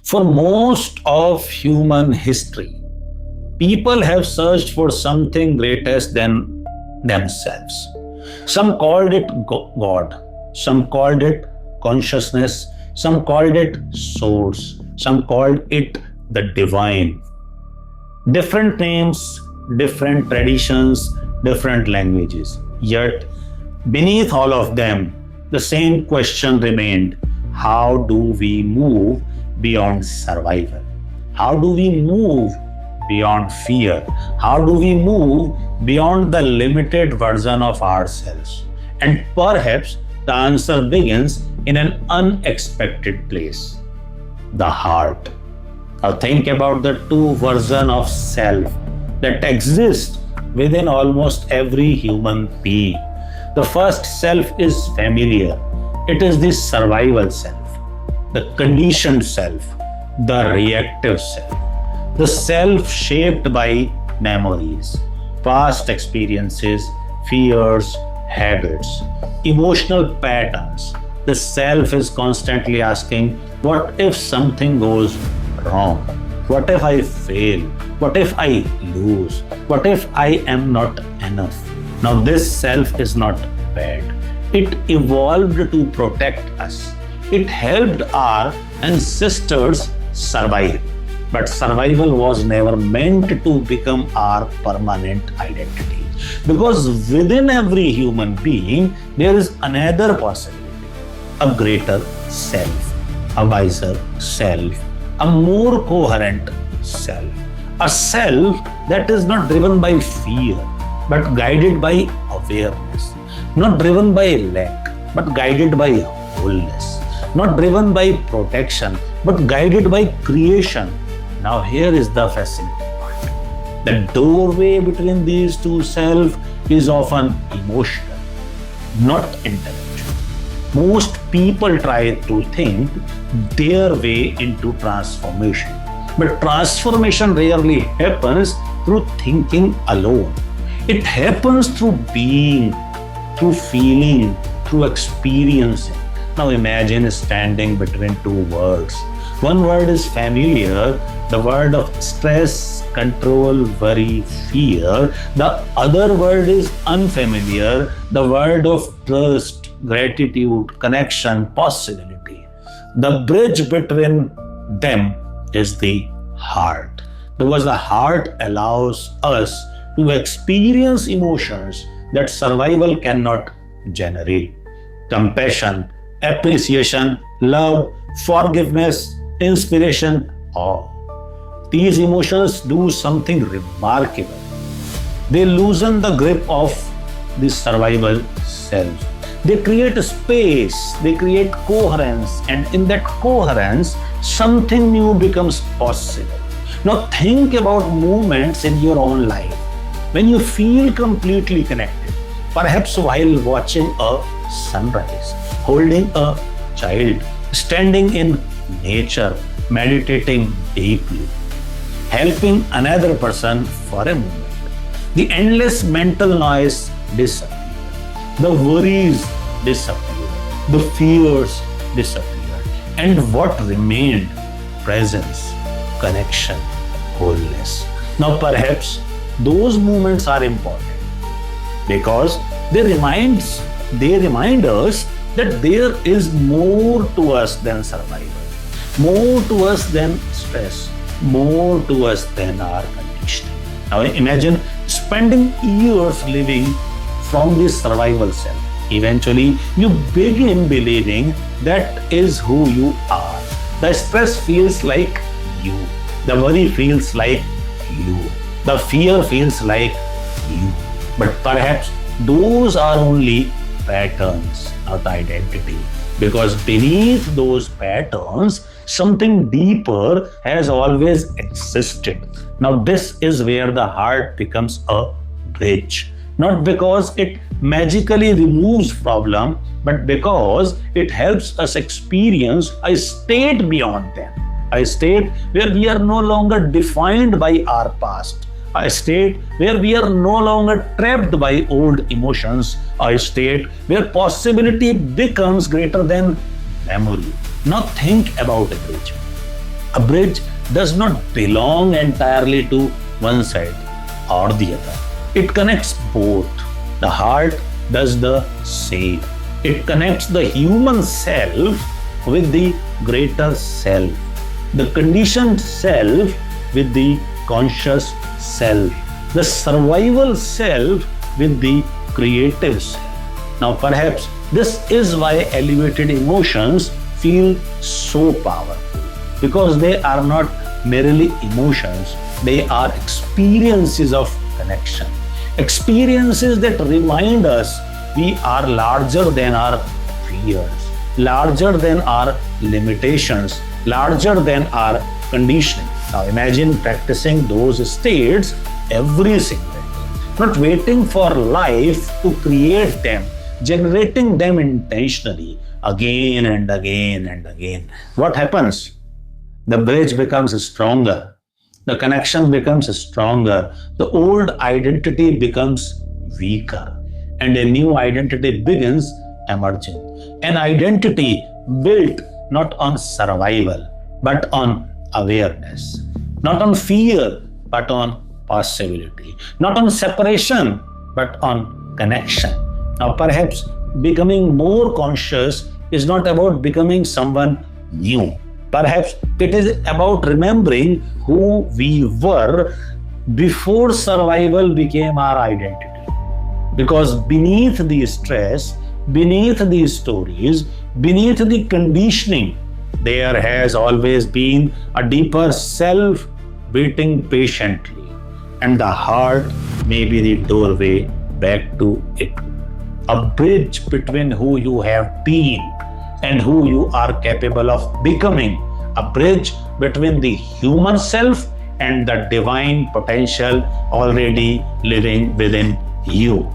For most of human history, people have searched for something greater than themselves. Some called it God, some called it consciousness, some called it source, some called it the divine. Different names, different traditions, different languages. Yet, beneath all of them, the same question remained: how do we move beyond survival? How do we move beyond fear? How do we move beyond the limited version of ourselves? And perhaps the answer begins in an unexpected place: the heart. Now think about the two versions of self that exist within almost every human being. The first self is familiar. It is the survival self, the conditioned self, the reactive self, the self shaped by memories, past experiences, fears, habits, emotional patterns. The self is constantly asking, what if something goes wrong? What if I fail? What if I lose? What if I am not enough? Now, this self is not bad. It evolved to protect us. It helped our ancestors survive. But survival was never meant to become our permanent identity. Because within every human being, there is another possibility: a greater self, a wiser self, a more coherent self, a self that is not driven by fear, but guided by awareness, not driven by lack, but guided by wholeness, not driven by protection, but guided by creation. Now here is the fascinating part. The doorway between these two selves is often emotional, not intellectual. Most people try to think their way into transformation. But transformation rarely happens through thinking alone. It happens through being, through feeling, through experiencing. Now imagine standing between two words. One word is familiar, the word of stress, control, worry, fear. The other word is unfamiliar, the word of trust, gratitude, connection, possibility. The bridge between them is the heart. Because the heart allows us to experience emotions that survival cannot generate: compassion, appreciation, love, forgiveness, inspiration, awe. These emotions do something remarkable. They loosen the grip of the survival self. They create a space, they create coherence, and in that coherence, something new becomes possible. Now think about moments in your own life when you feel completely connected, perhaps while watching a sunrise, holding a child, standing in nature, meditating deeply, helping another person for a moment. The endless mental noise disappears. The worries disappear. The fears disappear. And what remained? Presence, connection, wholeness. Now perhaps those moments are important because they remind us that there is more to us than survival, more to us than stress, more to us than our conditioning. Now imagine spending years living from this survival self. Eventually, you begin believing that is who you are. The stress feels like you. The worry feels like you. The fear feels like you. But perhaps those are only patterns, not identity. Because beneath those patterns, something deeper has always existed. Now, this is where the heart becomes a bridge. Not because it magically removes problem, but because it helps us experience a state beyond them. A state where we are no longer defined by our past. A state where we are no longer trapped by old emotions. A state where possibility becomes greater than memory. Now think about a bridge. A bridge does not belong entirely to one side or the other. It connects both. The heart does the same. It connects the human self with the greater self, the conditioned self with the conscious self, the survival self with the creative self. Now, perhaps this is why elevated emotions feel so powerful, because they are not merely emotions, they are experiences of connection. Experiences that remind us we are larger than our fears, larger than our limitations, larger than our conditioning. Now imagine practicing those states every single day, not waiting for life to create them, generating them intentionally again and again and again. What happens? The bridge becomes stronger. The connection becomes stronger. The old identity becomes weaker. And a new identity begins emerging. An identity built not on survival, but on awareness. Not on fear, but on possibility. Not on separation, but on connection. Now, perhaps becoming more conscious is not about becoming someone new. Perhaps it is about remembering who we were before survival became our identity. Because beneath the stress, beneath the stories, beneath the conditioning, there has always been a deeper self waiting patiently. And the heart may be the doorway back to it. A bridge between who you have been and who you are capable of becoming. A bridge between the human self and the divine potential already living within you.